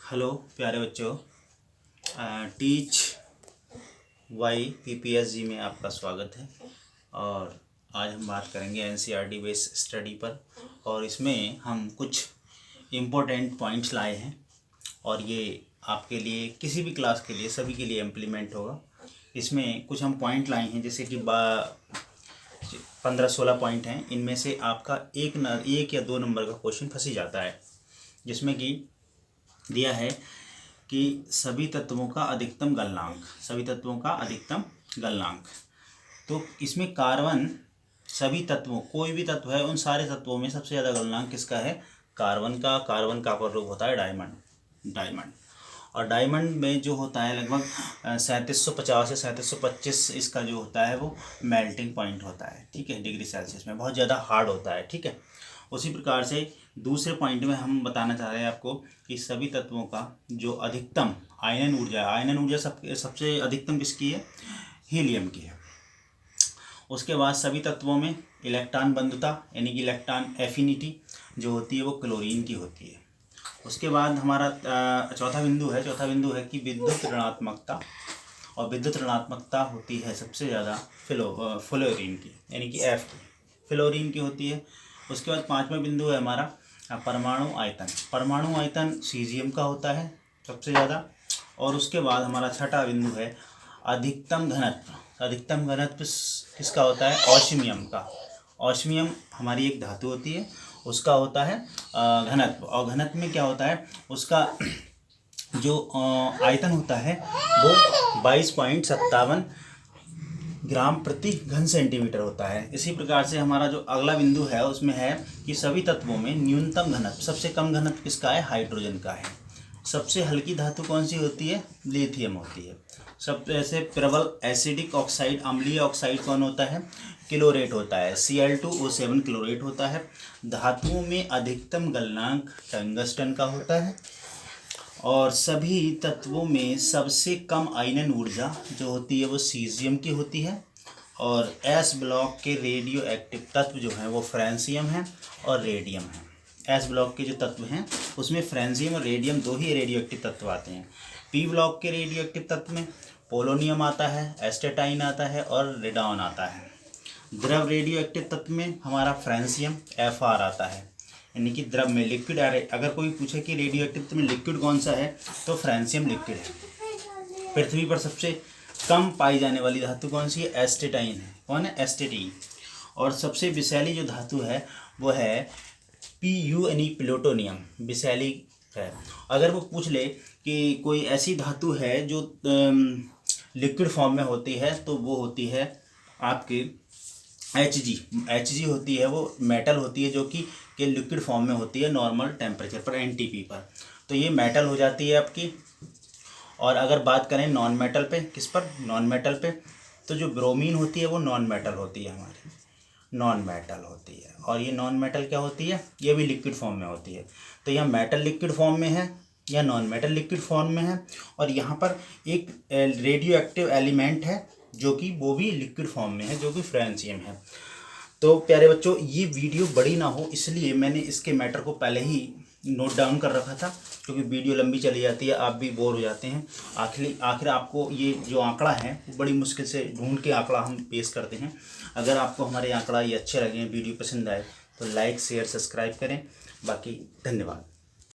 Hello प्यारे बच्चों, teach Y पीपीएसजी में आपका स्वागत है। और आज हम बात करेंगे एनसीईआरटी बेस्ड स्टडी पर, और इसमें हम कुछ इम्पोर्टेंट पॉइंट्स लाए हैं और ये आपके लिए, किसी भी क्लास के लिए, सभी के लिए इम्प्लीमेंट होगा। इसमें कुछ हम पॉइंट लाए हैं, जैसे कि 15-16 पॉइंट हैं। इनमें से आपका एक या दो नंबर का क्वेश्चन फंसी जाता है, जिसमें कि दिया है कि सभी तत्वों का अधिकतम गलनांक। तो इसमें कार्बन, सभी तत्वों, कोई भी तत्व है, उन सारे तत्वों में सबसे ज़्यादा गलनांक किसका है? कार्बन का। कार्बन का अपर रूप होता है डायमंड। और डायमंड में जो होता है लगभग 3750 से 3725 इसका जो होता है वो मेल्टिंग पॉइंट होता है, ठीक है, डिग्री सेल्सियस में बहुत ज़्यादा हार्ड होता है, ठीक है। उसी प्रकार से दूसरे पॉइंट में हम बताना चाह रहे हैं आपको कि सभी तत्वों का जो अधिकतम आयनन ऊर्जा सबसे अधिकतम किसकी है? हीलियम की है। उसके बाद सभी तत्वों में इलेक्ट्रॉन बंधुता यानी कि इलेक्ट्रॉन एफिनिटी जो होती है वो क्लोरीन की होती है। उसके बाद हमारा चौथा बिंदु है कि विद्युत ऋणात्मकता, और विद्युत ऋणात्मकता होती है सबसे ज़्यादा फ्लोरीन की, यानी कि एफ की, फ्लोरीन की होती है। उसके बाद पांचवा बिंदु है हमारा परमाणु आयतन सीजियम का होता है सबसे ज़्यादा। और उसके बाद हमारा छठा बिंदु है अधिकतम घनत्व किसका होता है? ऑस्मियम का। ऑस्मियम हमारी एक धातु होती है, उसका होता है घनत्व। और घनत्व में क्या होता है? उसका जो आयतन होता है वो 22.57 ग्राम प्रति घन सेंटीमीटर होता है। इसी प्रकार से हमारा जो अगला बिंदु है उसमें है कि सभी तत्वों में न्यूनतम घनत्व, सबसे कम घनत्व किसका है? हाइड्रोजन का है। सबसे हल्की धातु कौन सी होती है? लिथियम होती है। सबसे प्रबल एसिडिक ऑक्साइड, अम्लीय ऑक्साइड कौन होता है? क्लोरेट होता है, Cl2O7 क्लोरेट होता है। धातुओं में अधिकतम गलनांक टंगस्टन का होता है। और सभी तत्वों में सबसे कम आयनन ऊर्जा जो होती है वो सीजियम की होती है। और एस ब्लॉक के रेडियो एक्टिव तत्व जो हैं वो फ्रांसियम है और रेडियम है। एस ब्लॉक के जो तत्व हैं उसमें फ्रांसियम और रेडियम दो ही रेडियो एक्टिव तत्व आते हैं। पी ब्लॉक के रेडियो एक्टिव तत्व में पोलोनियम आता है, एस्टेटाइन आता है और रेडॉन आता है। द्रव रेडियो एक्टिव तत्व में हमारा फ्रांसियम Fr आता है, यानी कि द्रव में लिक्विड। अगर कोई पूछे कि रेडियो एक्टिव में लिक्विड कौन सा है तो फ्रांसियम लिक्विड है। पृथ्वी पर सबसे कम पाई जाने वाली धातु कौन सी है? एस्टेटाइन है। कौन है? एस्टेटाइन। और सबसे विषैली जो धातु है वो है Pu यानी प्लूटोनियम, विषैली है। अगर वो पूछ ले कि कोई ऐसी धातु है जो लिक्विड फॉर्म में होती है तो वो होती है आपकी Hg होती है। वो मेटल होती है जो कि लिक्विड फॉर्म में होती है नॉर्मल टेम्परेचर पर, NTP पर, तो ये मेटल हो जाती है आपकी। और अगर बात करें नॉन मेटल पे, किस पर? नॉन मेटल पे, तो जो ब्रोमीन होती है वो नॉन मेटल होती है हमारी, नॉन मेटल होती है। और ये नॉन मेटल क्या होती है? ये भी लिक्विड फॉर्म में होती है। तो यहाँ मेटल लिक्विड फॉर्म में है या नॉन मेटल लिक्विड फॉर्म में है। और यहाँ पर एक रेडियो एक्टिव एलिमेंट है जो कि वो भी लिक्विड फॉर्म में है, जो कि फ्रांसियम है। तो प्यारे बच्चों, ये वीडियो बड़ी ना हो इसलिए मैंने इसके मैटर को पहले ही नोट डाउन कर रखा था, क्योंकि वीडियो लंबी चली जाती है, आप भी बोर हो जाते हैं। आखिर आपको ये जो आंकड़ा है वो बड़ी मुश्किल से ढूंढ के आंकड़ा हम पेश करते हैं। अगर आपको हमारे आंकड़ा ये अच्छे लगे, वीडियो पसंद आए तो लाइक शेयर सब्सक्राइब करें। बाकी धन्यवाद।